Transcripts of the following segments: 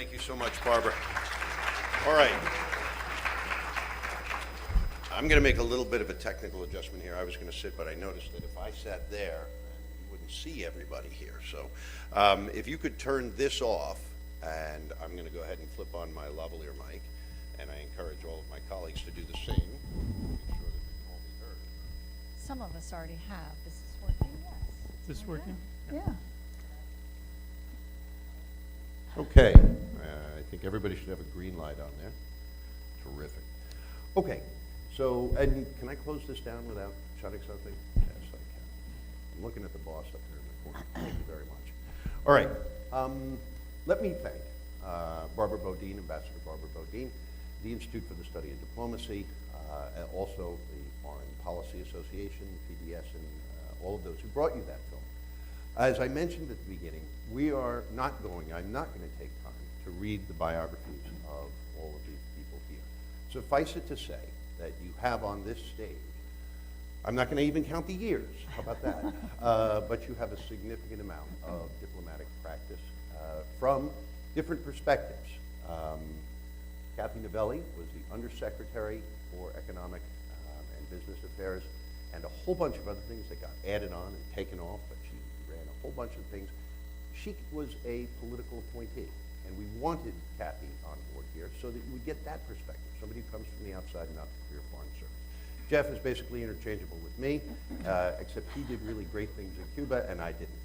Thank you so much, Barbara. All right. I'm going to make a little bit of a technical adjustment here. I was going to sit, but I noticed that if I sat there, you wouldn't see everybody here. So if you could turn this off, and I'm going to go ahead and flip on my lavalier mic, and I encourage all of my colleagues to do the same. Make sure that we can all be heard. Some of us already have. Is this working? Yes. Is this working? Yeah. Okay, I think everybody should have a green light on there. Terrific. Okay, so, and can I close this down without shutting something? Yes, I can. I'm looking at the boss up there in the corner. Thank you very much. All right, let me thank Barbara Bodine, Ambassador Barbara Bodine, the Institute for the Study of Diplomacy, and also the Foreign Policy Association, PBS, and all of those who brought you that film. As I mentioned at the beginning, I'm not going to take time to read the biographies of all of these people here. Suffice it to say that you have on this stage, I'm not going to even count the years, how about that? But you have a significant amount of diplomatic practice from different perspectives. Kathy Novelli was the Undersecretary for Economic and Business Affairs, and a whole bunch of other things that got added on and taken off, but she ran a whole bunch of things. She was a political appointee, and we wanted Kathy on board here so that you would get that perspective, somebody who comes from the outside and not the career foreign service. Jeff is basically interchangeable with me, except he did really great things in Cuba, and I didn't.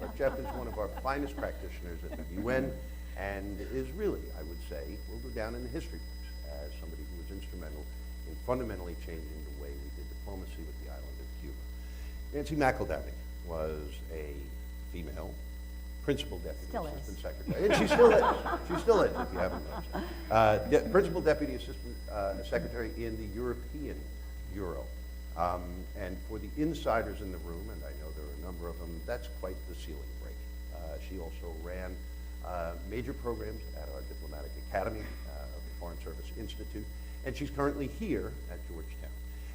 But Jeff is one of our finest practitioners at the UN, and is really, I would say, will go down in the history books as somebody who was instrumental in fundamentally changing the way we did diplomacy with the island of Cuba. Nancy McEldowney was a female principal deputy assistant secretary. And she still is. She still is, if you haven't noticed. Principal deputy assistant secretary in the European Bureau. And for the insiders in the room, and I know there are a number of them, that's quite the ceiling break. She also ran major programs at our Diplomatic Academy, the Foreign Service Institute, and she's currently here at Georgetown.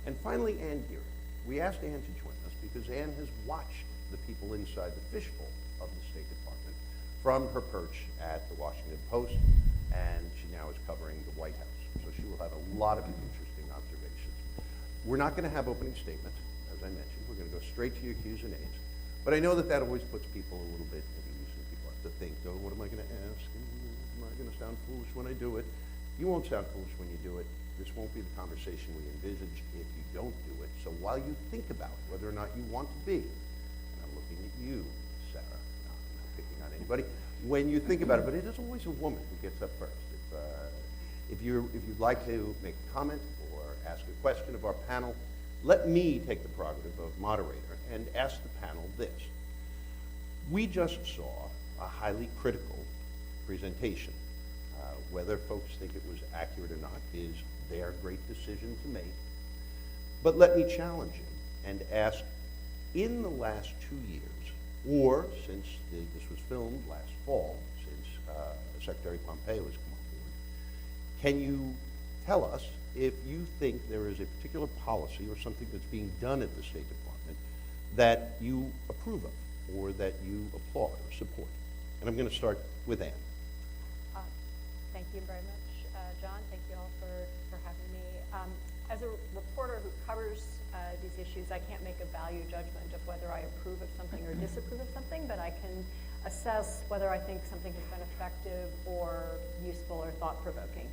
And finally, Ann Geary. We asked Ann to join us because Ann has watched the people inside the fishbowl of the State Department from her perch at the Washington Post, and she now is covering the White House. So she will have a lot of interesting observations. We're not going to have opening statements, as I mentioned. We're going to go straight to your Q's and A's. But I know that that always puts people a little bit at ease, and people have to think, oh, what am I going to ask? Am I going to sound foolish when I do it? You won't sound foolish when you do it. This won't be the conversation we envisage if you don't do it. So while you think about whether or not you want to be, and I'm looking at you, Sarah, no, I'm not picking on anybody, when you think about it, but it is always a woman who gets up first. If you'd like to make a comment or ask a question of our panel, let me take the prerogative of moderator and ask the panel this. We just saw a highly critical presentation. Whether folks think it was accurate or not is their great decision to make. But let me challenge you and ask, in the last 2 years, or since this was filmed last fall, since Secretary Pompeo has come on board, can you tell us if you think there is a particular policy or something that's being done at the State Department that you approve of or that you applaud or support? And I'm going to start with Ann. Thank you very much, John. Thank you all for having me. As a reporter who covers these issues, I can't make a value judgment of whether I approve of something or disapprove of something, but I can assess whether I think something has been effective or useful or thought-provoking.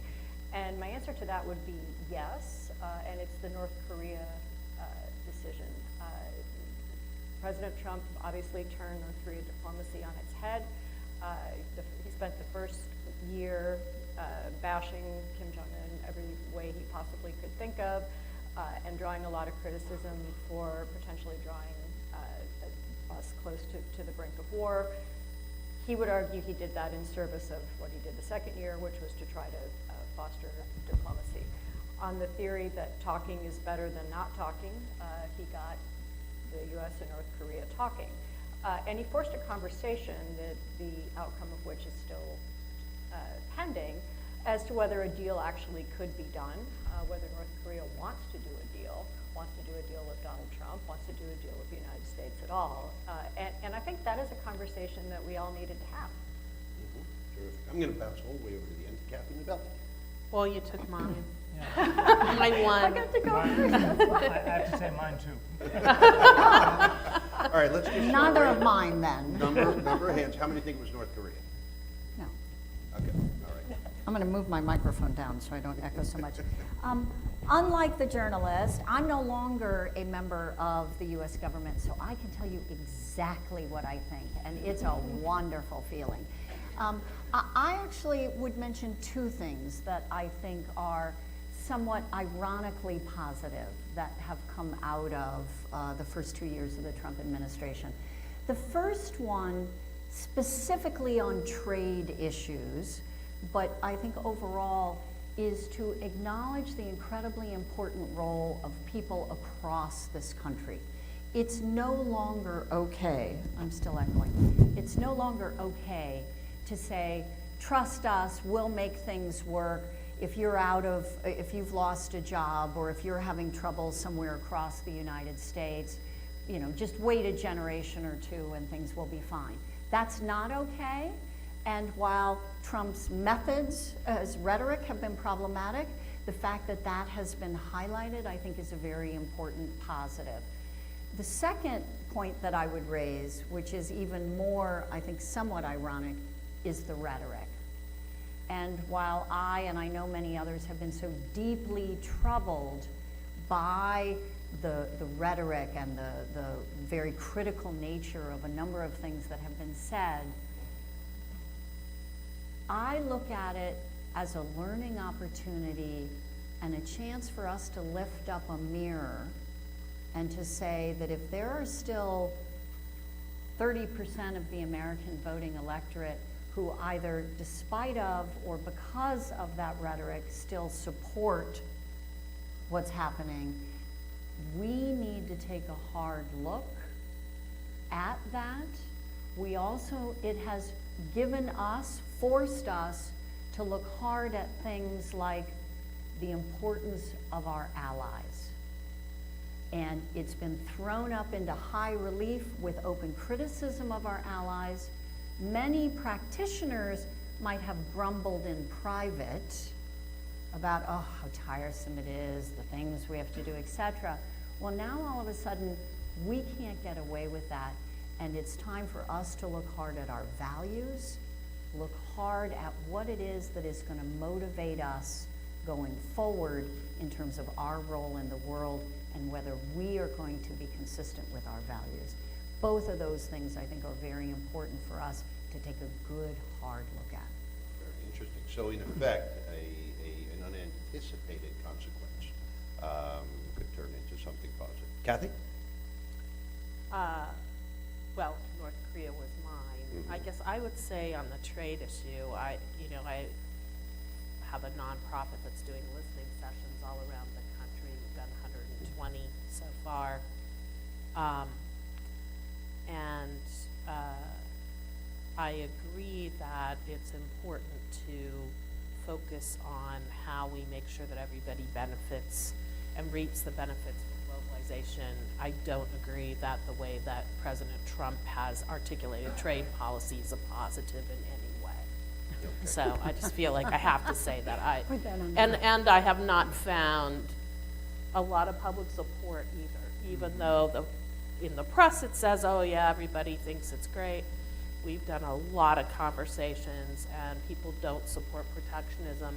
And my answer to that would be yes, and it's the North Korea decision. President Trump obviously turned North Korea diplomacy on its head. He spent the first year bashing Kim Jong-un every way he possibly could think of, and drawing a lot of criticism for potentially drawing us close to the brink of war. He would argue he did that in service of what he did the second year, which was to try to foster diplomacy. On the theory that talking is better than not talking, he got the U.S. and North Korea talking. And he forced a conversation that the outcome of which is still pending as to whether a deal actually could be done, whether North Korea wants to do a deal with Donald Trump, wants to do a deal with the United States at all. And I think that is a conversation that we all needed to have. Mm-hmm. Terrific. I'm going to bounce all the way over to the end, Kathy Nabel. Well, you took mine. Yeah. Mine I won. got to go Mine- first, that's why. I have to say mine too. All right, let's just. Neither of mine then. Number of hands. How many think it was North Korea? No. Okay, all right. I'm going to move my microphone down so I don't echo so much. Unlike the journalist, I'm no longer a member of the U.S. government, so I can tell you exactly what I think, and it's a wonderful feeling. I actually would mention two things that I think are somewhat ironically positive that have come out of the first 2 years of the Trump administration. The first one, specifically on trade issues, but I think overall, is to acknowledge the incredibly important role of people across this country. It's no longer okay, I'm still echoing, it's no longer okay to say, trust us, we'll make things work. If you've lost a job or if you're having trouble somewhere across the United States, just wait a generation or two and things will be fine. That's not okay. And while Trump's methods, his rhetoric have been problematic, the fact that that has been highlighted, I think, is a very important positive. The second point that I would raise, which is even more, I think, somewhat ironic, is the rhetoric. And while I, and I know many others, have been so deeply troubled by the rhetoric and the very critical nature of a number of things that have been said, I look at it as a learning opportunity and a chance for us to lift up a mirror and to say that if there are still 30% of the American voting electorate who either despite of or because of that rhetoric still support what's happening, we need to take a hard look at that. We also, it has given us, forced us to look hard at things like the importance of our allies. And it's been thrown up into high relief with open criticism of our allies. Many practitioners might have grumbled in private about, oh, how tiresome it is, the things we have to do, etc. Well, now all of a sudden, we can't get away with that. And it's time for us to look hard at our values, look hard at what it is that is going to motivate us going forward in terms of our role in the world and whether we are going to be consistent with our values. Both of those things, I think, are very important for us to take a good, hard look at. Very interesting. So in effect, an unanticipated consequence could turn into something positive. Kathy? Well, North Korea was mine. I guess I would say on the trade issue, I have a nonprofit that's doing listening sessions all around the country. We've done 120 so far. I agree that it's important to focus on how we make sure that everybody benefits and reaps the benefits from globalization. I don't agree that the way that President Trump has articulated trade policy is a positive in any way. Okay. So I just feel like I have to say that. And I have not found a lot of public support either, even though in the press it says, oh yeah, everybody thinks it's great. We've done a lot of conversations and people don't support protectionism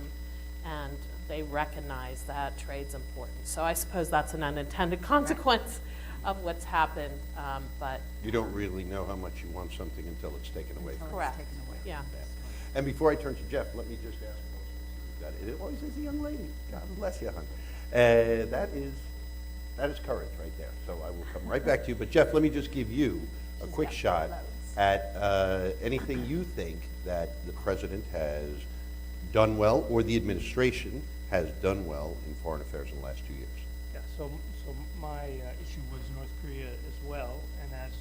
and they recognize that trade's important. So I suppose that's an unintended consequence of what's happened, but. You don't really know how much you want something until it's taken away from you. Correct, yeah. And before I turn to Jeff, let me just ask who's got it. It always is a young lady. God bless you, hon. That is courage right there. So I will come right back to you. But Jeff, let me just give you a quick shot at anything you think that the president has done well or the administration has done well in foreign affairs in the last 2 years. Yeah, so my issue was North Korea as well, and as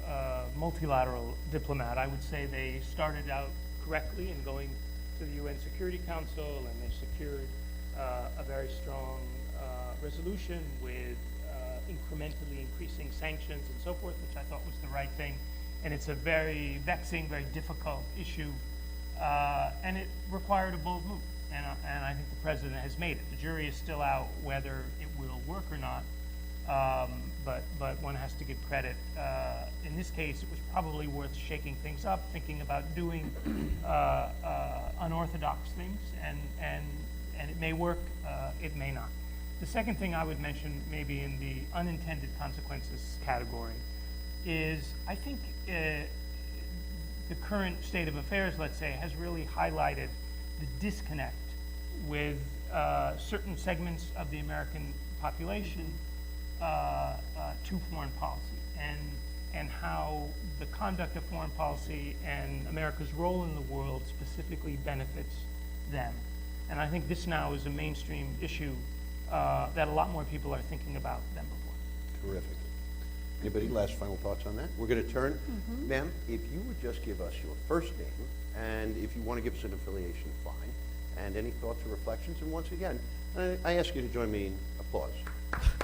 a multilateral diplomat, I would say they started out correctly in going to the UN Security Council, and they secured a very strong resolution with incrementally increasing sanctions and so forth, which I thought was the right thing. And it's a very vexing, very difficult issue And it required a bold move, and I think the president has made it. The jury is still out whether it will work or not, but one has to give credit. In this case, it was probably worth shaking things up, thinking about doing unorthodox things, and it may work, it may not. The second thing I would mention, maybe in the unintended consequences category, is I think the current state of affairs, let's say, has really highlighted the disconnect with certain segments of the American population to foreign policy, and how the conduct of foreign policy and America's role in the world specifically benefits them. And I think this now is a mainstream issue that a lot more people are thinking about than before. Terrific. Anybody last final thoughts on that? We're going to turn. Ma'am, if you would just give us your first name, and if you want to give us an affiliation, fine, and any thoughts or reflections. And once again, I ask you to join me in applause.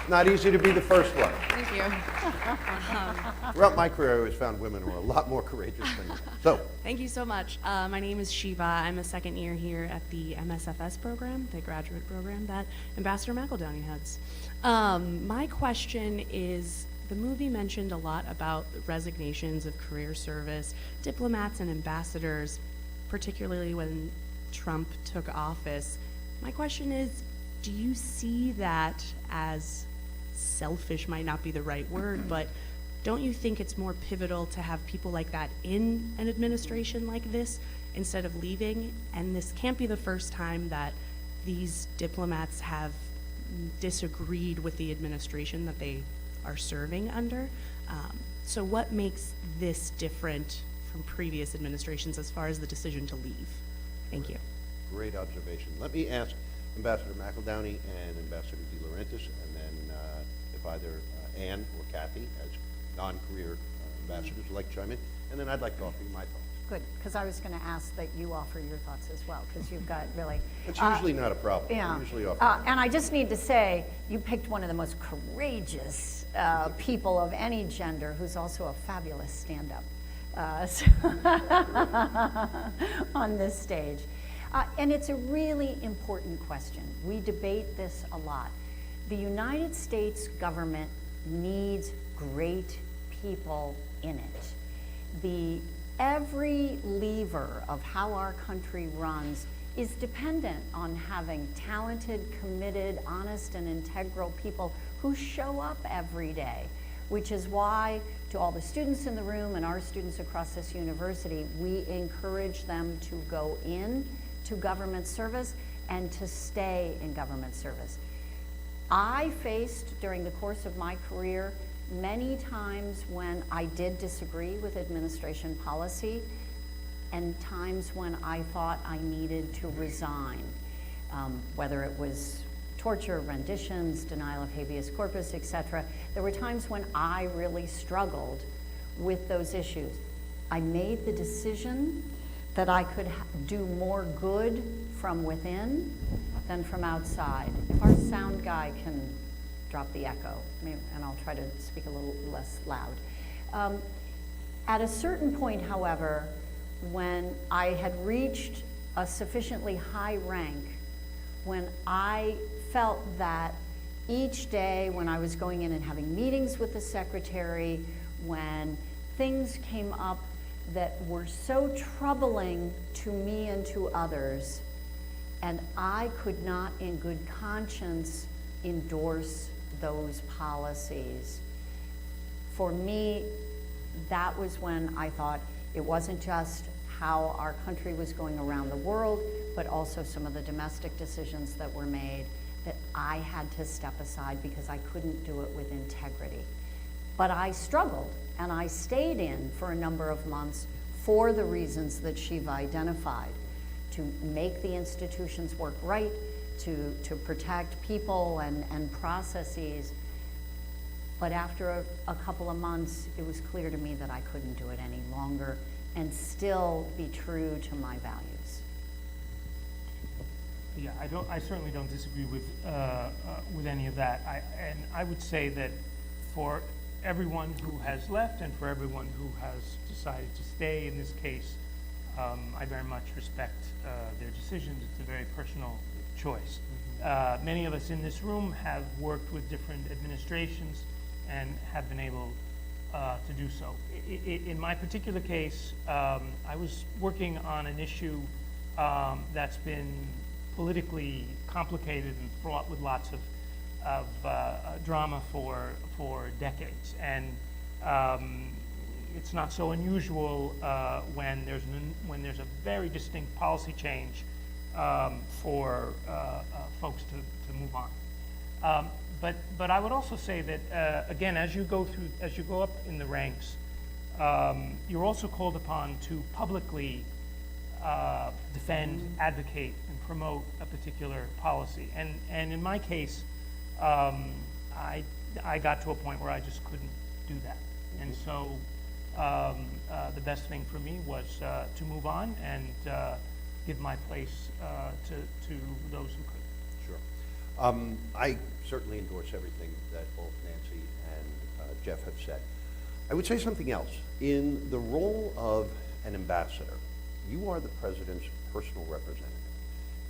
Not easy to be the first one. Thank you. Throughout my career, I always found women were a lot more courageous than men. So, Thank you so much. My name is Shiva. I'm a second year here at the MSFS program, the graduate program that Ambassador McEldowney heads. My question is, the movie mentioned a lot about resignations of career service, diplomats and ambassadors, particularly when Trump took office. My question is, do you see that as selfish, might not be the right word, but don't you think it's more pivotal to have people like that in an administration like this instead of leaving? And this can't be the first time that these diplomats have disagreed with the administration that they are serving under. So what makes this different from previous administrations as far as the decision to leave? Thank you. great observation. Let me ask Ambassador McEldowney and Ambassador De Laurentiis, and then if either Ann or Kathy, as non-career ambassadors, would like to chime in, and then I'd like to offer you my thoughts. Good, because I was going to ask that you offer your thoughts as well, because you've got really... It's usually not a problem. Yeah. I usually offer. And I just need to say, you picked one of the most courageous people of any gender, who's also a fabulous stand-up on this stage. And it's a really important question. We debate this a lot. The United States government needs great people in it. Every lever of how our country runs is dependent on having talented, committed, honest, and integral people who show up every day, which is why, to all the students in the room and our students across this university, we encourage them to go in to government service and to stay in government service. I faced, during the course of my career, many times when I did disagree with administration policy, and times when I thought I needed to resign, whether it was torture, renditions, denial of habeas corpus, etc. There were times when I really struggled with those issues. I made the decision that I could do more good from within than from outside. If our sound guy can drop the echo, and I'll try to speak a little less loud. At a certain point, however, when I had reached a sufficiently high rank, when I felt that each day when I was going in and having meetings with the secretary, when things came up that were so troubling to me and to others, and I could not in good conscience endorse those policies. For me, that was when I thought it wasn't just how our country was going around the world, but also some of the domestic decisions that were made, that I had to step aside because I couldn't do it with integrity. But I struggled, and I stayed in for a number of months for the reasons that Shiva identified, to make the institutions work right, to protect people and processes. But after a couple of months, it was clear to me that I couldn't do it any longer and still be true to my values. Yeah, I certainly don't disagree with any of that. And I would say that for everyone who has left and for everyone who has decided to stay in this case, I very much respect their decisions. It's a very personal choice. Many of us in this room have worked with different administrations and have been able to do so. In my particular case, I was working on an issue that's been politically complicated and fraught with lots of drama for decades. And it's not so unusual when there's a very distinct policy change for folks to move on. But I would also say that again, as you go up in the ranks, you're also called upon to publicly defend, advocate, and promote a particular policy. And in my case, I got to a point where I just couldn't do that. And so the best thing for me was to move on and give my place to those who could. Sure. I certainly endorse everything that both Nancy and Jeff have said. I would say something else. In the role of an ambassador, you are the president's personal representative.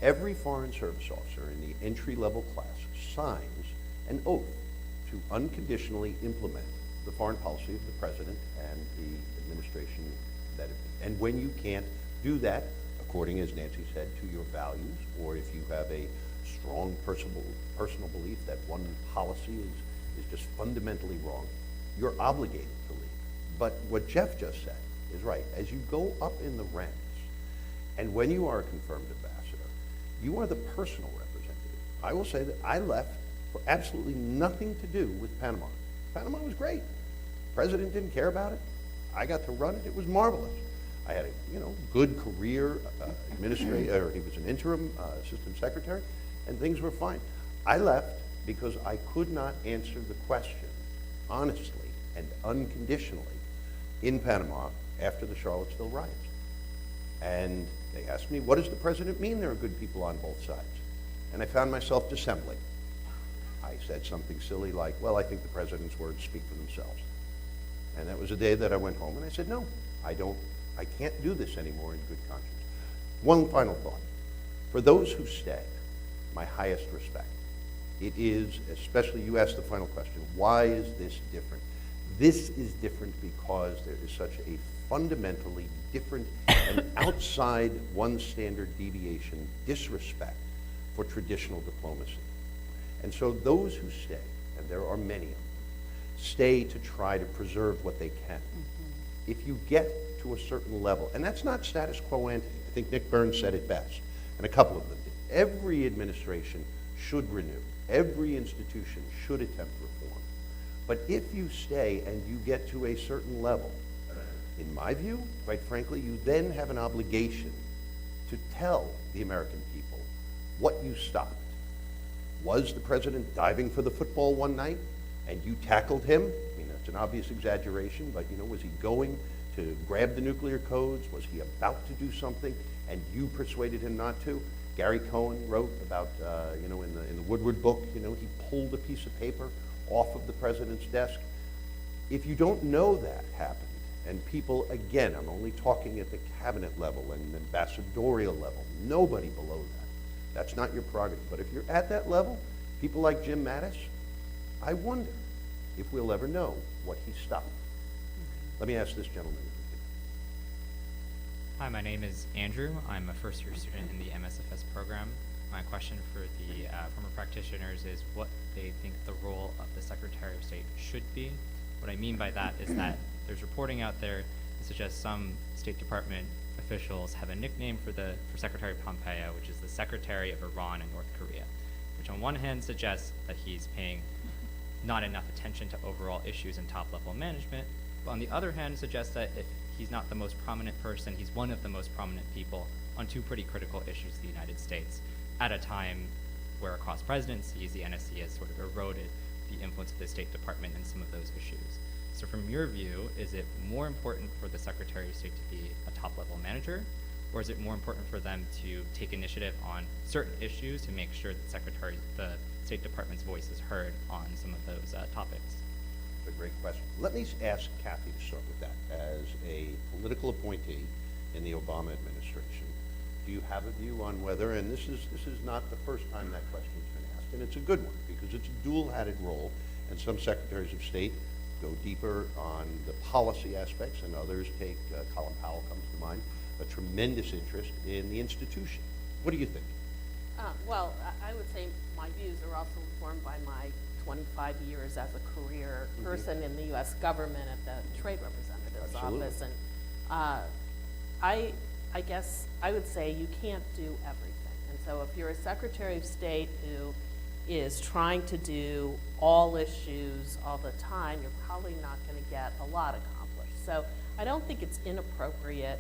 Every foreign service officer in the entry-level class signs an oath to unconditionally implement the foreign policy of the president and the administration that and when you can't do that, according, as Nancy said, to your values, or if you have a strong personal belief that one policy is just fundamentally wrong, you're obligated to leave. But what Jeff just said is right. As you go up in the ranks, and when you are a confirmed ambassador, you are the personal representative. I will say that I left for absolutely nothing to do with Panama. Panama was great. The president didn't care about it. I got to run it. It was marvelous. I had a good career administrator, he was an interim assistant secretary, and things were fine. I left because I could not answer the question honestly and unconditionally in Panama after the Charlottesville riots. And they asked me, what does the president mean there are good people on both sides? And I found myself dissembling. I said something silly like, well, I think the president's words speak for themselves. And that was a day that I went home and I said, no, I can't do this anymore in good conscience. One final thought. For those who stay, my highest respect. It is, especially you asked the final question, why is this different? This is different because there is such a fundamentally different and outside one standard deviation disrespect for traditional diplomacy. And so those who stay, and there are many of them, stay to try to preserve what they can. If you get to a certain level, and that's not status quo ante. I think Nick Burns said it best, and a couple of them did. Every administration should renew. Every institution should attempt reform. But if you stay and you get to a certain level, in my view, quite frankly, you then have an obligation to tell the American people what you stopped. Was the president diving for the football one night and you tackled him? I mean, that's an obvious exaggeration, but was he going to grab the nuclear codes? Was he about to do something and you persuaded him not to? Gary Cohen wrote about, in the Woodward book, he pulled a piece of paper off of the president's desk. If you don't know that happened, and people, again, I'm only talking at the cabinet level and ambassadorial level, nobody below that. That's not your prerogative. But if you're at that level, people like Jim Mattis, I wonder if we'll ever know what he stopped. Let me ask this gentleman. Hi, my name is Andrew. I'm a first-year student in the MSFS program. My question for the former practitioners is what they think the role of the Secretary of State should be. What I mean by that is that there's reporting out there that suggests some State Department officials have a nickname for Secretary Pompeo, which is the Secretary of Iran and North Korea, which on one hand suggests that he's paying not enough attention to overall issues in top-level management, but on the other hand suggests that if he's not the most prominent person, he's one of the most prominent people on two pretty critical issues in the United States at a time where across presidencies, the NSC has sort of eroded the influence of the State Department in some of those issues. So from your view, is it more important for the Secretary of State to be a top-level manager, or is it more important for them to take initiative on certain issues to make sure that the State Department's voice is heard on some of those topics? A great question. Let me ask Kathy to start with that. As a political appointee in the Obama administration. Do you have a view on whether, and this is not the first time that question's been asked, and it's a good one, because it's a dual-hatted role, and some secretaries of state go deeper on the policy aspects, and others take, Colin Powell comes to mind, a tremendous interest in the institution. What do you think? Well, I would say my views are also informed by my 25 years as a career person in the U.S. government at the Trade Representative's Absolutely. office. And I guess I would say you can't do everything. And so if you're a Secretary of State who is trying to do all issues all the time, you're probably not going to get a lot accomplished. So I don't think it's inappropriate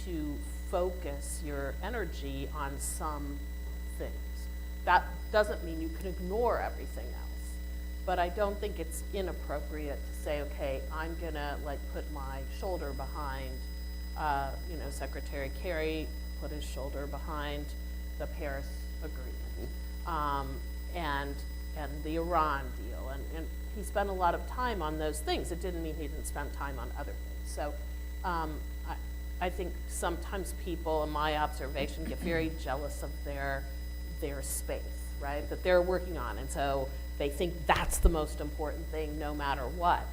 to focus your energy on some things. That doesn't mean you can ignore everything else, but I don't think it's inappropriate to say, okay, I'm gonna put my shoulder behind, Secretary Kerry put his shoulder behind the Paris Agreement, and the Iran deal, and he spent a lot of time on those things. It didn't mean he didn't spend time on other things. So I think sometimes people, in my observation, get very jealous of their space, right, that they're working on, and so they think that's the most important thing no matter what.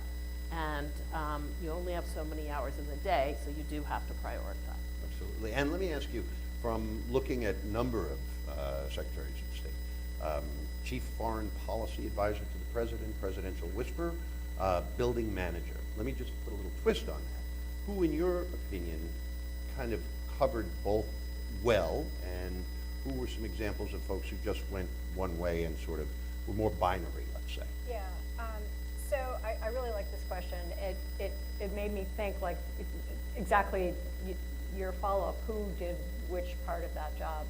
And you only have so many hours in the day, so you do have to prioritize. Absolutely. And let me ask you, from looking at a number of secretaries of state, chief foreign policy advisor to the president, presidential whisperer, building manager. Let me just put a little twist on that. Who, in your opinion, kind of covered both well, and who were some examples of folks who just went one way and sort of were more binary, let's say? Yeah. So I really like this question. It made me think exactly your follow-up, who did which part of that job.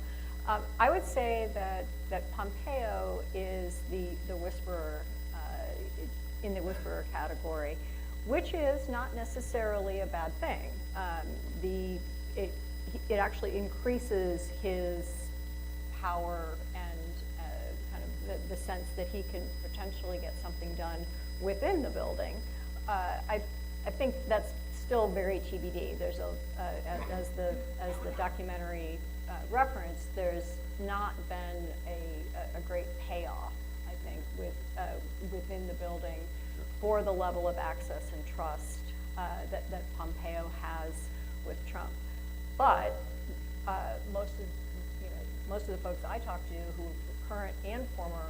I would say that Pompeo is the whisperer, in the whisperer category, which is not necessarily a bad thing. It actually increases his power and kind of the sense that he can potentially get something done within the building. I think that's still very TBD. There's as the documentary referenced, there's not been a great payoff, I think, within the building for the level of access and trust that Pompeo has with Trump. But most of the folks I talk to, who are current and former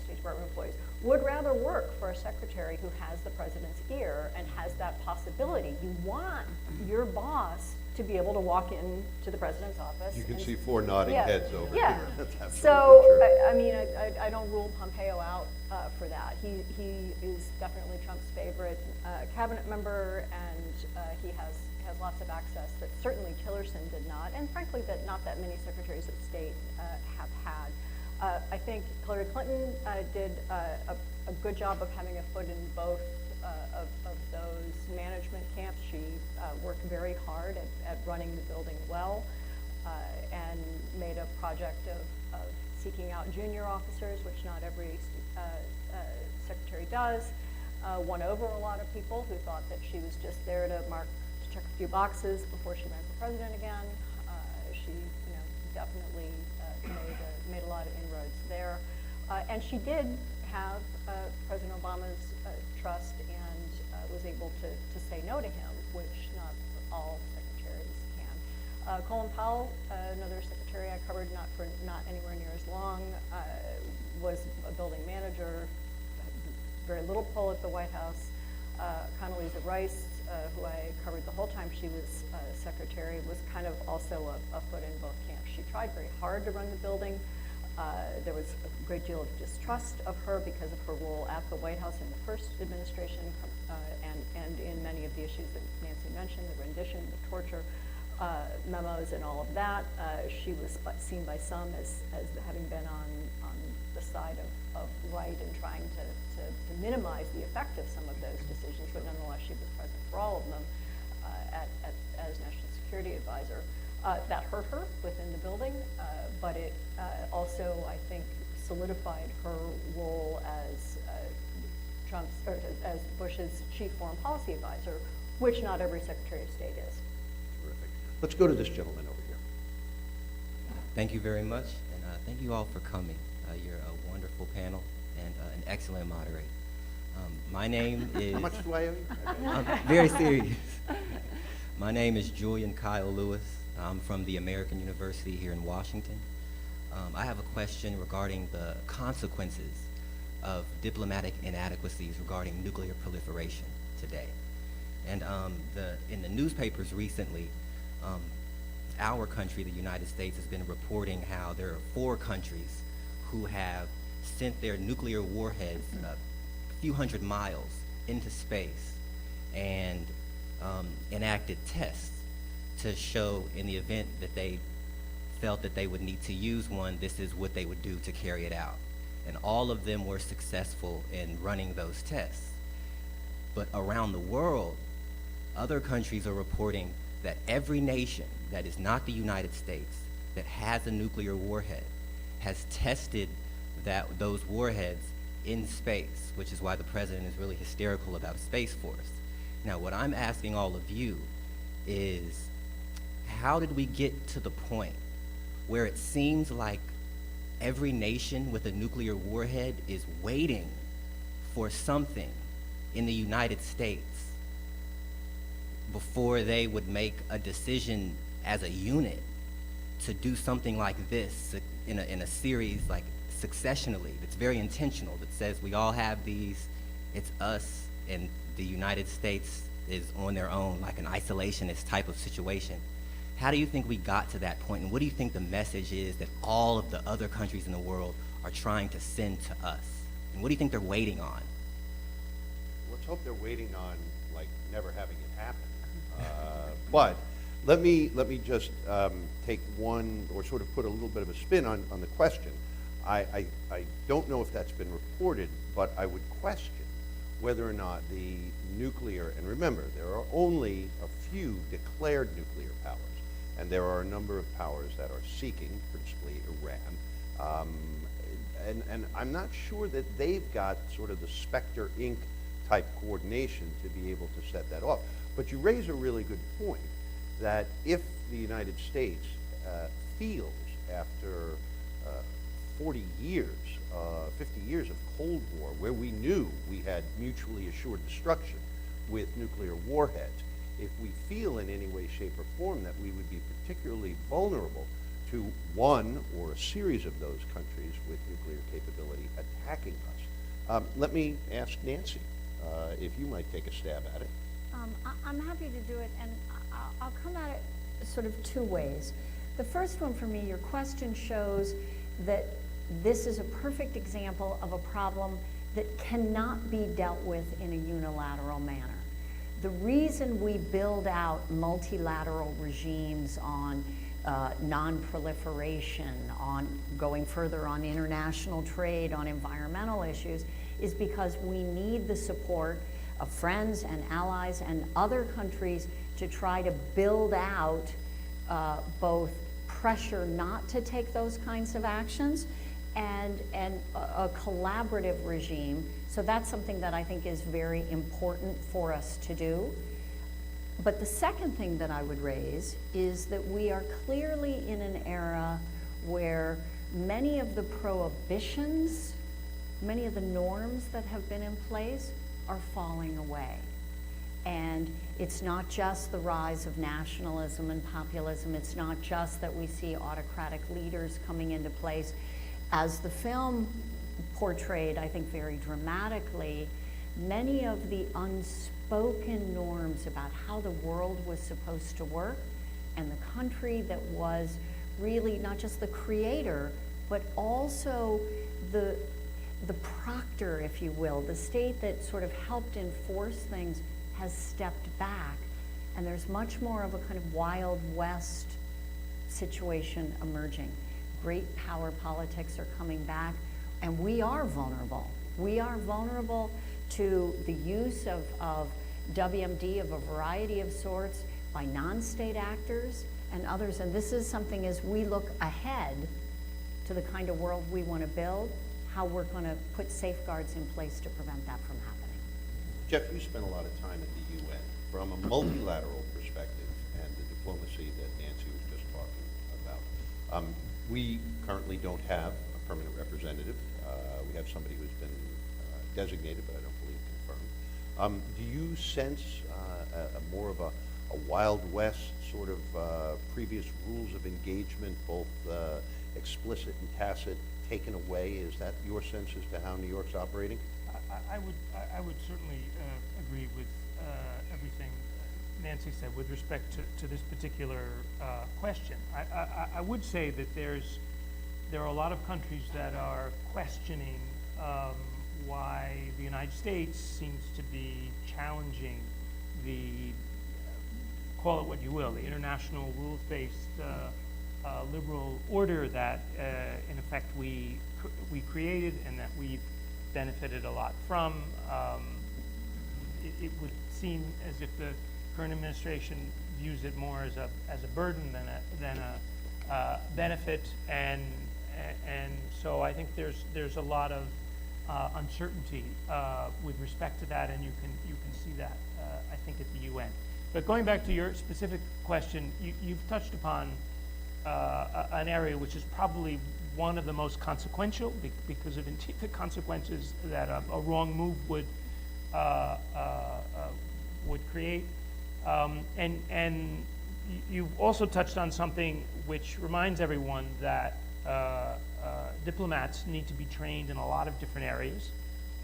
State Department employees, would rather work for a secretary who has the president's ear and has that possibility. You want your boss to be able to walk into the president's office. You can see four nodding heads over here. That's absolutely so, true. I don't rule Pompeo out for that. He is definitely Trump's favorite cabinet member, and he has lots of access that certainly Tillerson did not, and frankly that not that many secretaries of state have had. I think Hillary Clinton did a good job of having a foot in both of those management camps. She worked very hard at running the building well, and made a project of seeking out junior officers, which not every secretary does. Won over a lot of people who thought that she was just there to check a few boxes before she ran for president again. She definitely made a lot of inroads there. And she did have President Obama's trust and was able to say no to him, which not all secretaries can. Colin Powell, another secretary I covered, not anywhere near as long, was a building manager, very little pull at the White House. Condoleezza Rice, who I covered the whole time she was secretary, was kind of also a foot in both camps. She tried very hard to run the building. There was a great deal of distrust of her because of her role at the White House in the first administration, and in many of the issues that Nancy mentioned, the rendition, the torture memos, and all of that. She was seen by some as having been on the side of right and trying to minimize the effect of some of those decisions, but nonetheless she was present for all of them as National Security Advisor. That hurt her within the building, but it also, I think, solidified her role as as Bush's chief foreign policy advisor, which not every Secretary of State is. Terrific. Let's go to this gentleman over here. Thank you very much, and thank you all for coming. You're a wonderful panel and an excellent moderator. My name is... How much do I owe you? I'm very serious. My name is Julian Kyle Lewis. I'm from the American University here in Washington. I have a question regarding the consequences of diplomatic inadequacies regarding nuclear proliferation today. And in the newspapers recently, our country, the United States, has been reporting how there are 4 countries who have sent their nuclear warheads a few hundred miles into space and enacted tests to show, in the event that they felt that they would need to use one, this is what they would do to carry it out. And all of them were successful in running those tests. But around the world, other countries are reporting that every nation that is not the United States that has a nuclear warhead has tested those warheads in space, which is why the president is really hysterical about a space force. Now, what I'm asking all of you is, how did we get to the point where it seems like every nation with a nuclear warhead is waiting for something in the United States before they would make a decision as a unit to do something like this in a series, like successionally, that's very intentional, that says we all have these, it's us, and the United States is on their own, like an isolationist type of situation. How do you think we got to that point, and what do you think the message is that all of the other countries in the world are trying to send to us? And what do you think they're waiting on? Let's hope they're waiting on, like, never having it happen. But let me just take one, or sort of put a little bit of a spin on the question. I don't know if that's been reported, but I would question whether or not the nuclear, and remember, there are only a few declared nuclear powers, and there are a number of powers that are seeking, principally Iran. And I'm not sure that they've got sort of the Spectre Inc. type coordination to be able to set that off. But you raise a really good point, that if the United States feels, after 40 years, 50 years of Cold War, where we knew we had mutually assured destruction with nuclear warheads, if we feel in any way, shape, or form that we would be particularly vulnerable to one or a series of those countries with nuclear capability attacking us. Let me ask Nancy if you might take a stab at it. I'm happy to do it, and I'll come at it sort of 2 ways. The first one for me, your question shows that this is a perfect example of a problem that cannot be dealt with in a unilateral manner. The reason we build out multilateral regimes on non-proliferation, on going further on international trade, on environmental issues, is because we need the support of friends and allies and other countries to try to build out both pressure not to take those kinds of actions and a collaborative regime. So that's something that I think is very important for us to do. But the second thing that I would raise is that we are clearly in an era where many of the prohibitions, many of the norms that have been in place are falling away. And it's not just the rise of nationalism and populism. It's not just that we see autocratic leaders coming into place. As the film portrayed, I think very dramatically, many of the unspoken norms about how the world was supposed to work, and the country that was really not just the creator, but also the proctor, if you will, the state that sort of helped enforce things, has stepped back. And there's much more of a kind of Wild West situation emerging. Great power politics are coming back, and we are vulnerable. We are vulnerable to the use of WMD of a variety of sorts by non-state actors and others. And this is something, as we look ahead to the kind of world we want to build, how we're going to put safeguards in place to prevent that from happening. Jeff, you spent a lot of time at the UN from a multilateral perspective and the diplomacy that Nancy was just talking about. We currently don't have a permanent representative. We have somebody who's been designated, but I don't believe confirmed. Do you sense more of a Wild West sort of previous rules of engagement, both explicit and tacit, taken away? Is that your sense as to how New York's operating? I would certainly agree with everything Nancy said with respect to this particular question. I would say that there are a lot of countries that are questioning why the United States seems to be challenging the, call it what you will, the international rules-based liberal order that in effect we created and that we've benefited a lot from. It would seem as if the current administration views it more as a burden than a benefit, and so I think there's a lot of uncertainty with respect to that, and you can see that I think at the UN. But going back to your specific question, you've touched upon an area which is probably one of the most consequential because of the consequences that a wrong move would create. And you've also touched on something which reminds everyone that diplomats need to be trained in a lot of different areas,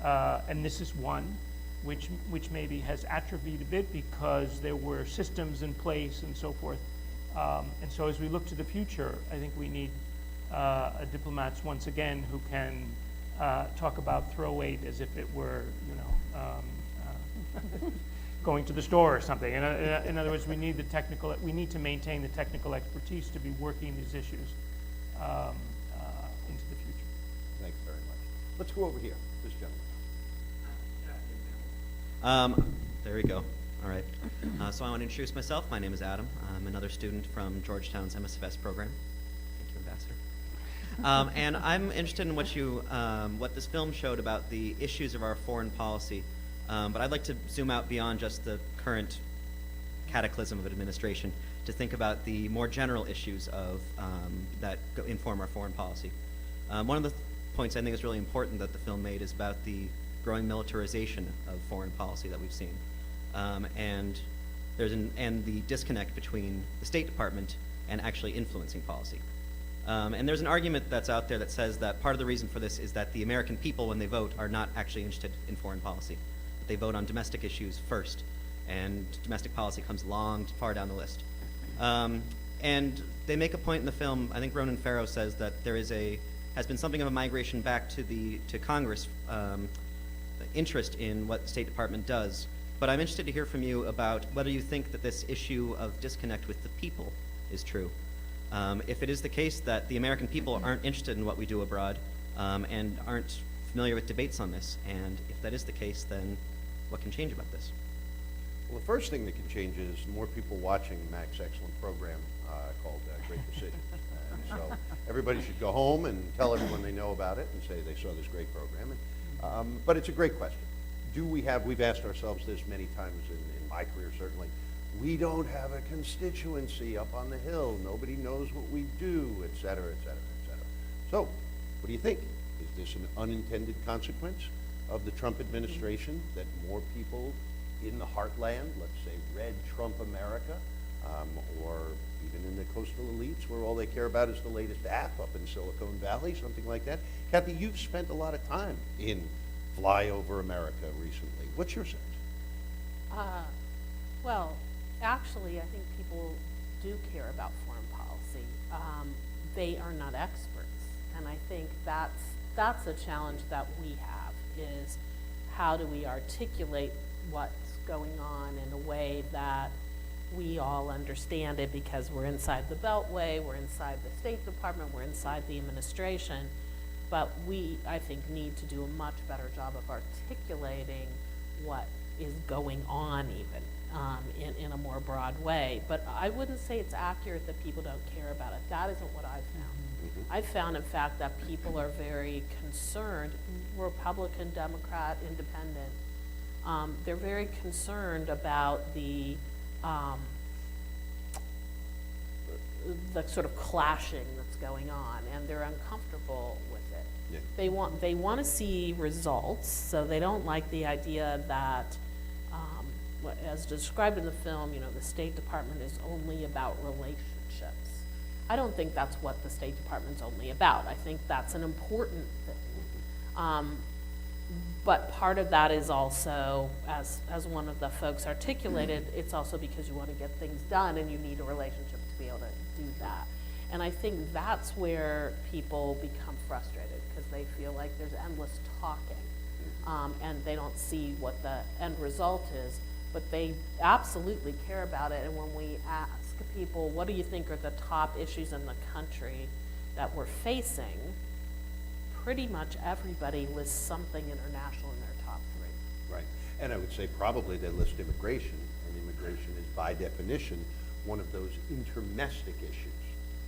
and this is one which maybe has atrophied a bit because there were systems in place and so forth. And so as we look to the future, I think we need diplomats once again who can talk about throw aid as if it were, going to the store or something. In other words, we need to maintain the technical expertise to be working these issues into the future. Thanks very much. Let's go over here, this gentleman. There we go. All right. So I want to introduce myself. My name is Adam. I'm another student from Georgetown's MSFS program. Thank you, Ambassador. And I'm interested in what this film showed about the issues of our foreign policy. But I'd like to zoom out beyond just the current cataclysm of administration to think about the more general issues that inform our foreign policy. One of the points I think is really important that the film made is about the growing militarization of foreign policy that we've seen, and the disconnect between the State Department and actually influencing policy. And there's an argument that's out there that says that part of the reason for this is that the American people, when they vote, are not actually interested in foreign policy. That they vote on domestic issues first, and domestic policy comes far down the list. And they make a point in the film. I think Ronan Farrow says that there has been something of a migration back to Congress. Interest in what the State Department does, but I'm interested to hear from you about whether you think that this issue of disconnect with the people is true. If it is the case that the American people aren't interested in what we do abroad and aren't familiar with debates on this, and if that is the case, then what can change about this? Well, the first thing that can change is more people watching Mac's excellent program called Great Decisions. And so everybody should go home and tell everyone they know about it and say they saw this great program. But it's a great question. We've asked ourselves this many times in my career, certainly. We don't have a constituency up on the Hill. Nobody knows what we do, et cetera, et cetera, et cetera. So, what do you think? Is this an unintended consequence of the Trump administration that more people in the heartland, let's say red Trump America, or even in the coastal elites where all they care about is the latest app up in Silicon Valley, something like that? Kathy, you've spent a lot of time in flyover America recently. What's your sense? Well, actually, I think people do care about foreign policy. They are not experts, and I think that's a challenge that we have, is how do we articulate what's going on in a way that we all understand it, because we're inside the Beltway, we're inside the State Department, we're inside the administration, but we, I think, need to do a much better job of articulating what is going on even in a more broad way. But I wouldn't say it's accurate that people don't care about it. That isn't what I've found. I've found, in fact, that people are very concerned, Republican, Democrat, Independent, they're very concerned about the the sort of clashing that's going on, and they're uncomfortable with it. Yeah. They want to see results, so they don't like the idea that, as described in the film, the State Department is only about relationships. I don't think that's what the State Department's only about. I think that's an important thing. But part of that is also, as one of the folks articulated, it's also because you want to get things done and you need a relationship to be able to do that. And I think that's where people become frustrated, because they feel like there's endless talking, and they don't see what the end result is, but they absolutely care about it. And when we ask people, what do you think are the top issues in the country that we're facing, pretty much everybody lists something international in their top three. Right. And I would say probably they list immigration, and immigration is by definition one of those intermestic issues.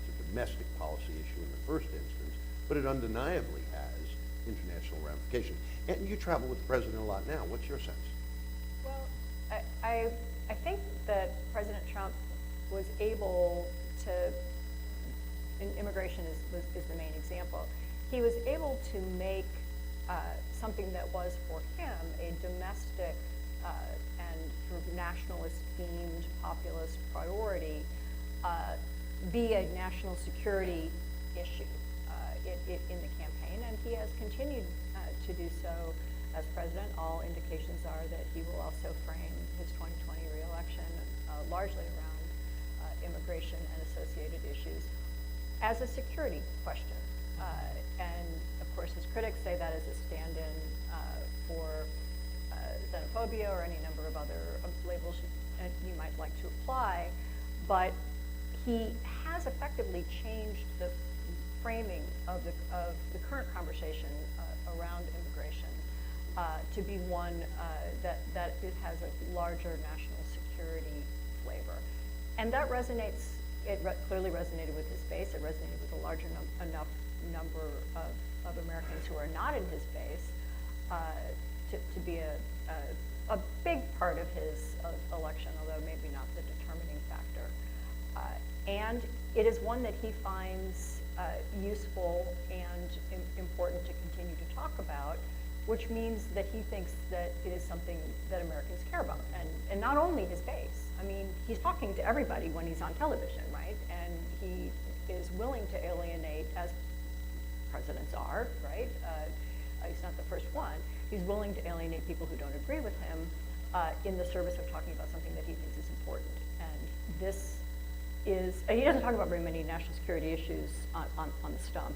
It's a domestic policy issue in the first instance, but it undeniably has international ramifications. And you travel with the president a lot now. What's your sense? Well, I think that President Trump was able to, and immigration is the main example, he was able to make something that was for him a domestic and sort of nationalist-themed populist priority be a national security issue in the campaign, and he has continued to do so as president. All indications are that he will also frame his 2020 re-election largely around immigration and associated issues as a security question. And of course, his critics say that as a stand-in for xenophobia or any number of other labels you might like to apply. But he has effectively changed the framing of the current conversation around immigration to be one that it has a larger national security flavor. And that resonates, clearly resonated with his base. It resonated with a larger enough number of Americans who are not in his base to be a big part of his election, although maybe not the determining factor. And it is one that he finds useful and important to continue to talk about, which means that he thinks that it is something that Americans care about, and not only his base. I mean, he's talking to everybody when he's on television, right? And he is willing to alienate, as presidents are, right? He's not the first one. He's willing to alienate people who don't agree with him in the service of talking about something that he thinks is important. And this is, he doesn't talk about very many national security issues on the stump.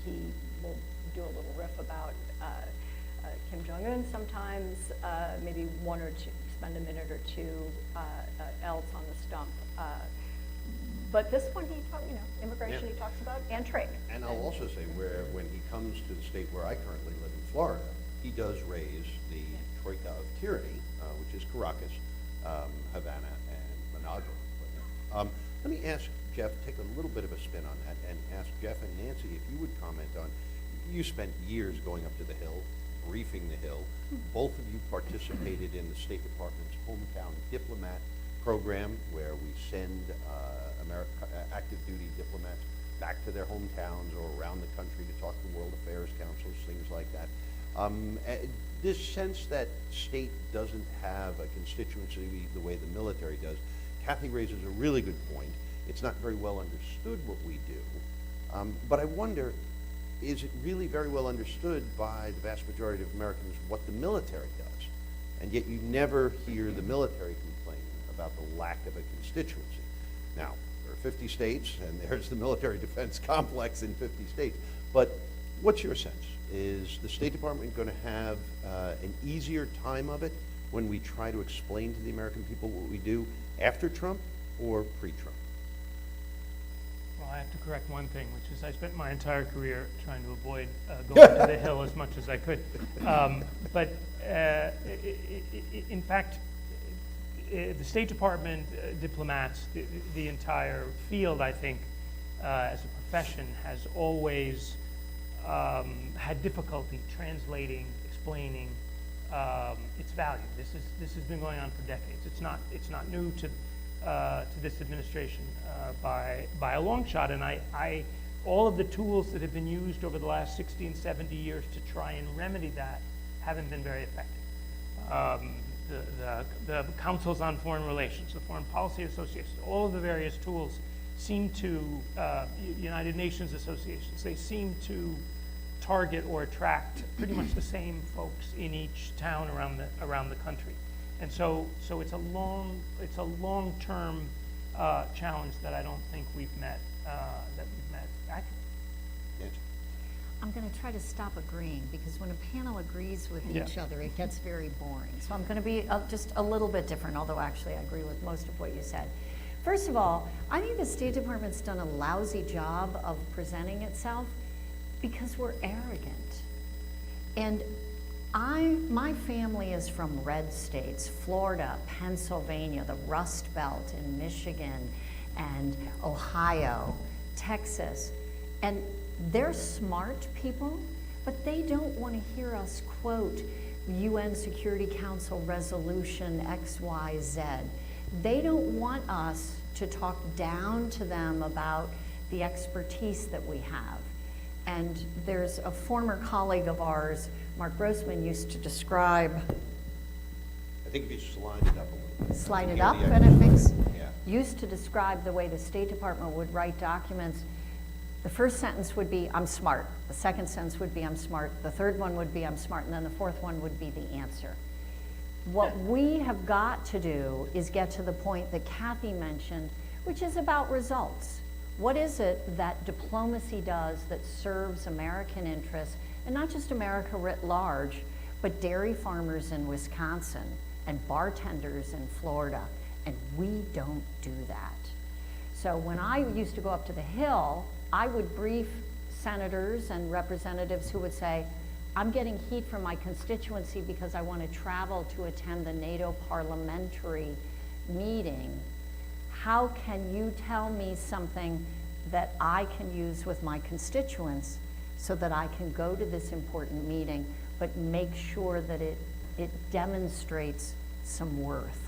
He will do a little riff about Kim Jong-un sometimes, maybe one or two, spend a minute or two else on the stump. But this one, immigration he talks about, and trade. And I'll also say when he comes to the state where I currently live in Florida, he does raise the troika of tyranny, which is Caracas, Havana, and Managua. Let me ask Jeff, take a little bit of a spin on that, and ask Jeff and Nancy if you would comment on, you spent years going up to the Hill, briefing the Hill. Both of you participated in the State Department's hometown diplomat program, where we send active duty diplomats back to their hometowns or around the country to talk to World Affairs Councils, things like that. This sense that state doesn't have a constituency the way the military does, Kathy raises a really good point. It's not very well understood what we do, but I wonder, is it really very well understood by the vast majority of Americans what the military does? And yet you never hear the military complain about the lack of a constituency. Now, there are 50 states, and there's the military defense complex in 50 states. But what's your sense? Is the State Department going to have an easier time of it when we try to explain to the American people what we do after Trump or pre-Trump? Well, I have to correct one thing, which is I spent my entire career trying to avoid going to the Hill as much as I could. But in fact, the State Department, diplomats, the entire field, I think, as a profession, has always had difficulty translating, explaining its value. This has been going on for decades. It's not new to to this administration by a long shot. And all of the tools that have been used over the last 60 and 70 years to try and remedy that haven't been very effective. The Councils on Foreign Relations, the Foreign Policy Association, all of the various tools seem to, United Nations associations, they seem to target or attract pretty much the same folks in each town around the country. And so it's a long-term challenge that I don't think we've met accurately. Yes. I'm going to try to stop agreeing, because when a panel agrees with Yeah. each other, it gets very boring. So I'm going to be just a little bit different, although actually I agree with most of what you said. First of all, I think the State Department's done a lousy job of presenting itself because we're arrogant. And my family is from red states, Florida, Pennsylvania, the Rust Belt in Michigan, and Ohio, Texas. And they're smart people, but they don't want to hear us quote UN Security Council Resolution XYZ. They don't want us to talk down to them about the expertise that we have. And there's a former colleague of ours, Mark Grossman, used to describe, I think if you slide it up a little bit. slide it Yeah, up, yeah. and it makes, Yeah. used to describe the way the State Department would write documents. The first sentence would be, I'm smart. The second sentence would be, I'm smart. The third one would be, I'm smart. And then the fourth one would be the answer. What we have got to do is get to the point that Kathy mentioned, which is about results. What is it that diplomacy does that serves American interests, and not just America writ large, but dairy farmers in Wisconsin and bartenders in Florida? And we don't do that. So when I used to go up to the Hill, I would brief senators and representatives who would say, I'm getting heat from my constituency because I want to travel to attend the NATO parliamentary meeting. How can you tell me something that I can use with my constituents so that I can go to this important meeting, but make sure that it demonstrates some worth?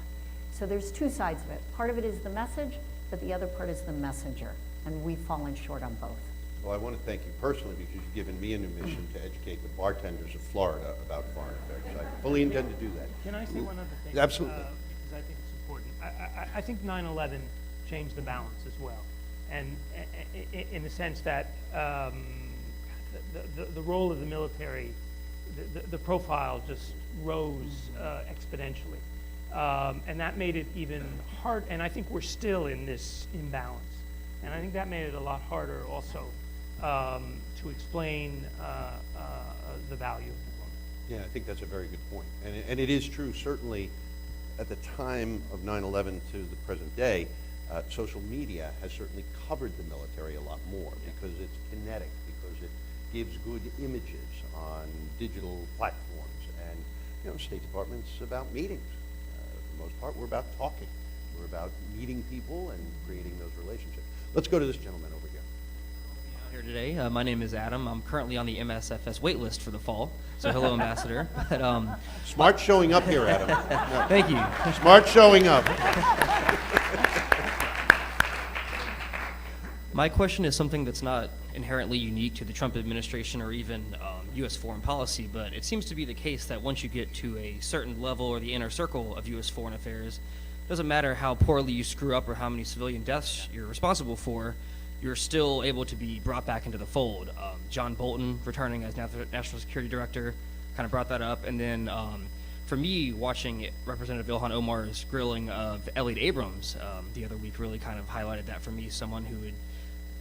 So there's two sides of it. Part of it is the message, but the other part is the messenger, and we've fallen short on both. Well, I want to thank you personally because you've given me a new mission to educate the bartenders of Florida about foreign affairs. I fully intend to do that. Can I say one other thing? Absolutely. Because I think it's important. I think 9/11 changed the balance as well, and in the sense that the role of the military, the profile just rose exponentially, and that made it even hard. And I think we're still in this imbalance, and I think that made it a lot harder also to explain the value of diplomacy. Yeah, I think that's a very good point. And it is true, certainly, at the time of 9/11 to the present day, social media has certainly covered the military a lot more because it's kinetic, because it gives good images on digital platforms. And, you know, State Department's about meetings. For the most part, we're about talking. We're about meeting people and creating those relationships. Let's go to this gentleman over here. Here today. My name is Adam. I'm currently on the MSFS wait list for the fall. So hello, Ambassador. But, Smart showing up here, Adam. No. thank you. Smart showing up. My question is something that's not inherently unique to the Trump administration or even U.S. foreign policy, but it seems to be the case that once you get to a certain level or the inner circle of U.S. foreign affairs, it doesn't matter how poorly you screw up or how many civilian deaths you're responsible for, you're still able to be brought back into the fold. John Bolton, returning as National Security Director, kind of brought that up. And then for me, watching Representative Ilhan Omar's grilling of Elliot Abrams the other week really kind of highlighted that for me, someone who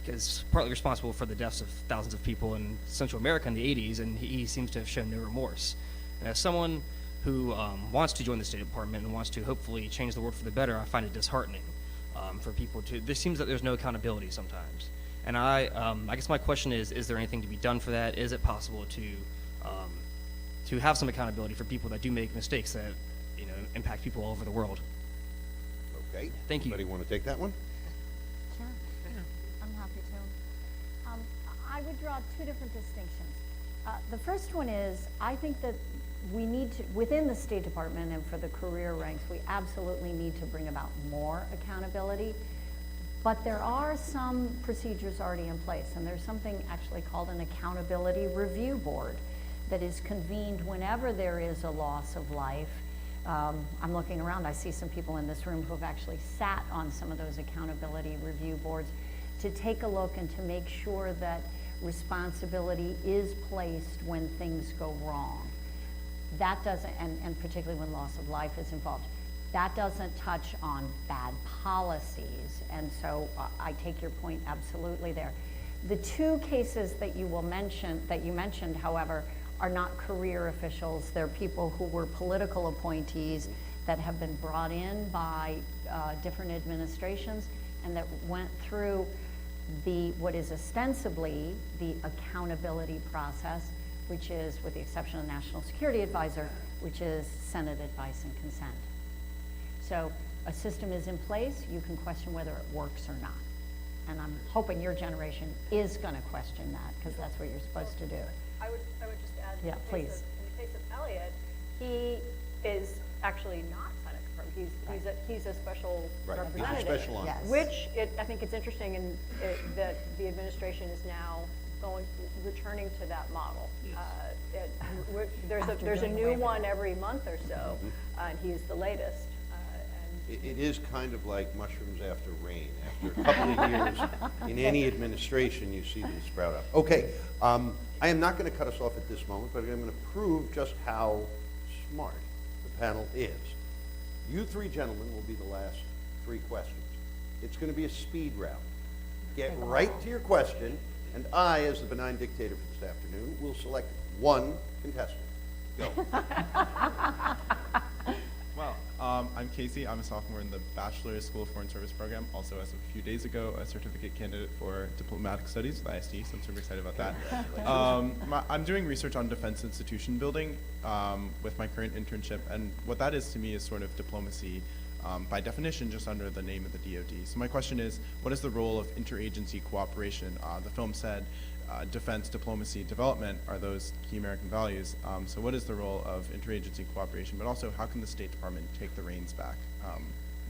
is partly responsible for the deaths of thousands of people in Central America in the 80s, and he seems to have shown no remorse. And as someone who wants to join the State Department and wants to hopefully change the world for the better, I find it disheartening for people to, there seems that there's no accountability sometimes. And I guess my question is there anything to be done for that? Is it possible to have some accountability for people that do make mistakes that, you know, impact people all over the world? Okay. Thank you. Anybody want to take that one? Sure, I'm happy to. I would draw two different distinctions. The first one is, I think that we need to, within the State Department and for the career ranks, we absolutely need to bring about more accountability. But there are some procedures already in place, and there's something actually called an accountability review board that is convened whenever there is a loss of life. I'm looking around, I see some people in this room who have actually sat on some of those accountability review boards to take a look and to make sure that responsibility is placed when things go wrong. That doesn't, and particularly when loss of life is involved, that doesn't touch on bad policies. And so I take your point absolutely there. The two cases that you mentioned, however, are not career officials. They're people who were political appointees that have been brought in by different administrations and that went through what is ostensibly the accountability process, which is, with the exception of the National Security Advisor, which is Senate advice and consent. So a system is in place, you can question whether it works or not. And I'm hoping your generation is going to question that, because that's what you're supposed to do. I would just add, Yeah, please. In the case of Elliot, he is actually not Senate confirmed. He's a special Right, he's a representative. special envoy. Yes. Which I think it's interesting that the administration is now returning to that model. There's a doing away new with one every month or so, and he's the latest. It is kind of like mushrooms after rain. After a couple of years in any administration, you see them sprout up. Okay, I am not going to cut us off at this moment, but I'm going to prove just how smart the panel is. You three gentlemen will be the last three questions. It's going to be a speed round. Get right to your question, and I, as the benign dictator for this afternoon, will select one contestant. Go. Well, I'm Casey. I'm a sophomore in the Bachelor's School of Foreign Service program. Also, as of a few days ago, a certificate candidate for diplomatic studies with ISD, so I'm super excited about that. I'm doing research on defense institution building with my current internship, and what that is to me is sort of diplomacy by definition, just under the name of the DoD. So my question is, what is the role of interagency cooperation? The film said defense, diplomacy, development are those key American values. So what is the role of interagency cooperation, but also how can the State Department take the reins back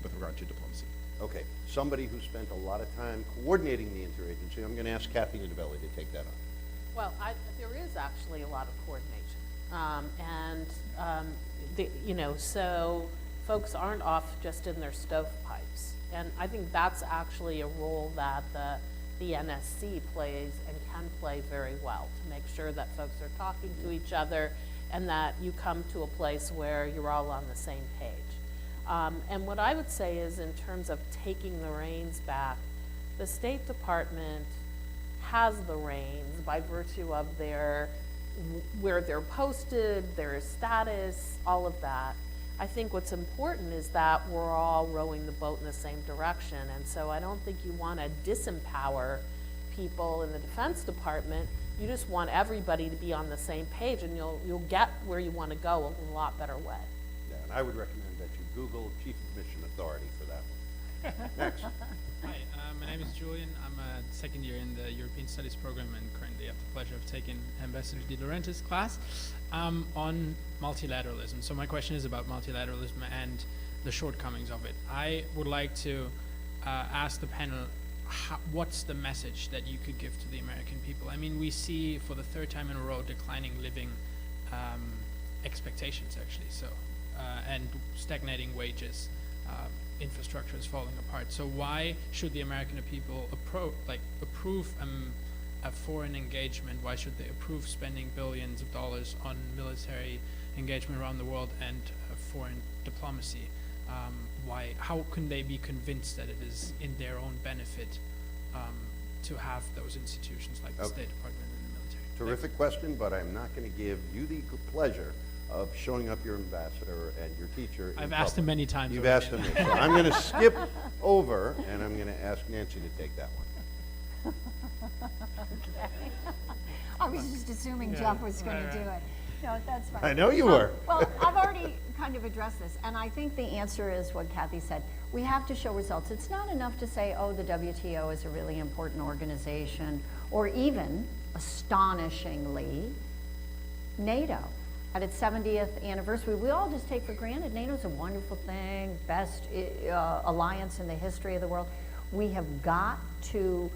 with regard to diplomacy? Okay, somebody who spent a lot of time coordinating the interagency, I'm going to ask Kathy Nadelli to take that on. Well, there is actually a lot of coordination. So folks aren't off just in their stovepipes. And I think that's actually a role that the NSC plays and can play very well, to make sure that folks are talking to each other and that you come to a place where you're all on the same page. And what I would say is, in terms of taking the reins back, the State Department has the reins by virtue of where they're posted, their status, all of that. I think what's important is that we're all rowing the boat in the same direction, and so I don't think you want to disempower people in the Defense Department. You just want everybody to be on the same page, and you'll get where you want to go in a lot better way. Yeah, and I would recommend that you Google Chief of Mission Authority for that one. Next. Hi, my name is Julian. I'm a second year in the European Studies program and currently have the pleasure of taking Ambassador De Laurentiis' class on multilateralism. So my question is about multilateralism and the shortcomings of it. I would like to ask the panel, what's the message that you could give to the American people? I mean, we see for the third time in a row declining living expectations, actually, and stagnating wages. Infrastructure is falling apart. So why should the American people approve a foreign engagement? Why should they approve spending billions of dollars on military engagement around the world and foreign diplomacy? How can they be convinced that it is in their own benefit to have those institutions like the State Department and the military? Terrific question, but I'm not going to give you the pleasure of showing up your ambassador and your teacher. I've asked him many times. You've asked him. So I'm going to skip over, and I'm going to ask Nancy to take that one. Okay. I was just assuming Jeff was going to do it. No, that's fine. I know you were. Well, I've already kind of addressed this, and I think the answer is what Kathy said. We have to show results. It's not enough to say, oh, the WTO is a really important organization, or even, astonishingly, NATO at its 70th anniversary. We all just take for granted NATO's a wonderful thing, best alliance in the history of the world. We have got to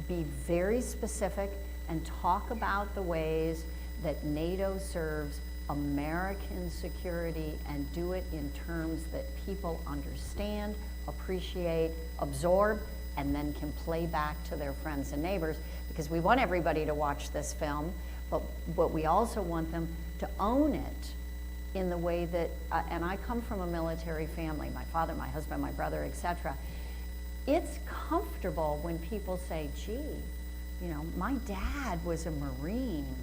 be very specific and talk about the ways that NATO serves American security and do it in terms that people understand, appreciate, absorb, and then can play back to their friends and neighbors, because we want everybody to watch this film, but we also want them to own it in the way that, and I come from a military family, my father, my husband, my brother, etc. It's comfortable when people say, gee, you know, my dad was a Marine.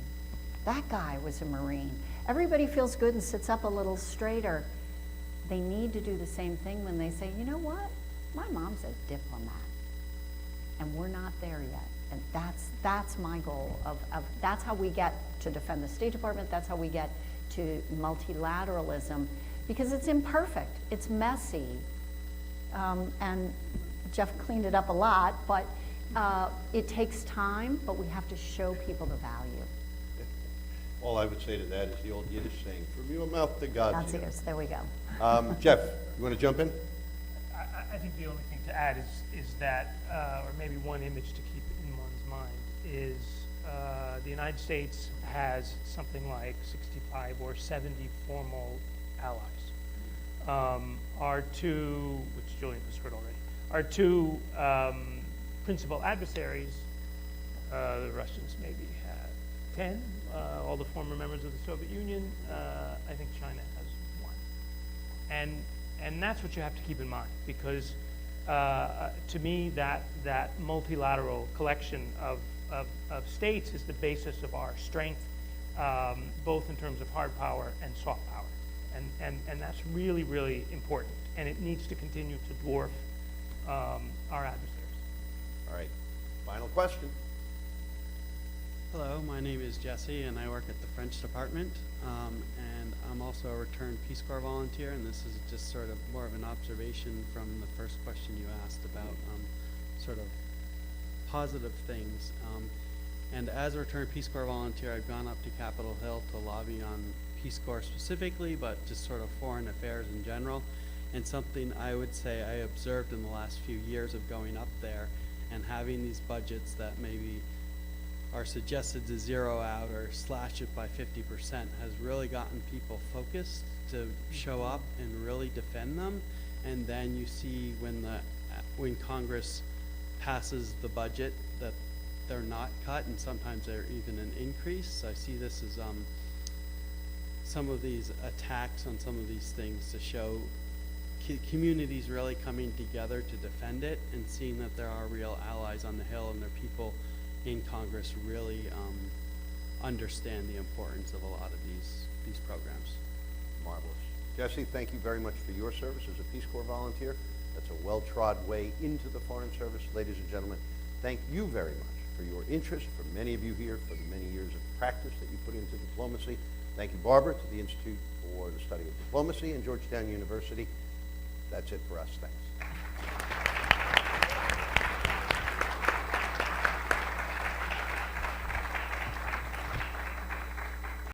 That guy was a Marine. Everybody feels good and sits up a little straighter. They need to do the same thing when they say, you know what? My mom's a diplomat. And we're not there yet. And that's my goal that's how we get to defend the State Department. That's how we get to multilateralism, because it's imperfect, it's messy, and Jeff cleaned it up a lot, but it takes time, but we have to show people the value. All I would say to that is the old Yiddish saying, from your mouth to God's ears. There we go. Jeff, you want to jump in? I think the only thing to add is that, or maybe one image to keep in one's mind, is the United States has something like 65 or 70 formal allies. Our two, which Julian has heard already, our two principal adversaries, the Russians maybe have 10, all the former members of the Soviet Union, I think China has 1. And that's what you have to keep in mind, because to me that multilateral collection of states is the basis of our strength, both in terms of hard power and soft power. And that's really, really important. And it needs to continue to dwarf our adversaries. All right, final question. Hello, my name is Jesse, and I work at the French department, and I'm also a returned Peace Corps volunteer, and this is just sort of more of an observation from the first question you asked about sort of positive things. And as a returned Peace Corps volunteer, I've gone up to Capitol Hill to lobby on Peace Corps specifically, but just sort of foreign affairs in general. And something I would say I observed in the last few years of going up there and having these budgets that maybe are suggested to zero out or slash it by 50% has really gotten people focused to show up and really defend them. And then you see when Congress passes the budget that they're not cut, and sometimes they're even an increase. I see this as some of these attacks on some of these things to show communities really coming together to defend it, and seeing that there are real allies on the Hill and there are people in Congress really understand the importance of a lot of these programs. Marvelous. Jesse, thank you very much for your service as a Peace Corps volunteer. That's a well-trod way into the Foreign Service. Ladies and gentlemen, thank you very much for your interest, for many of you here, for the many years of practice that you put into diplomacy. Thank you, Barbara, to the Institute for the Study of Diplomacy and Georgetown University. That's it for us. Thanks.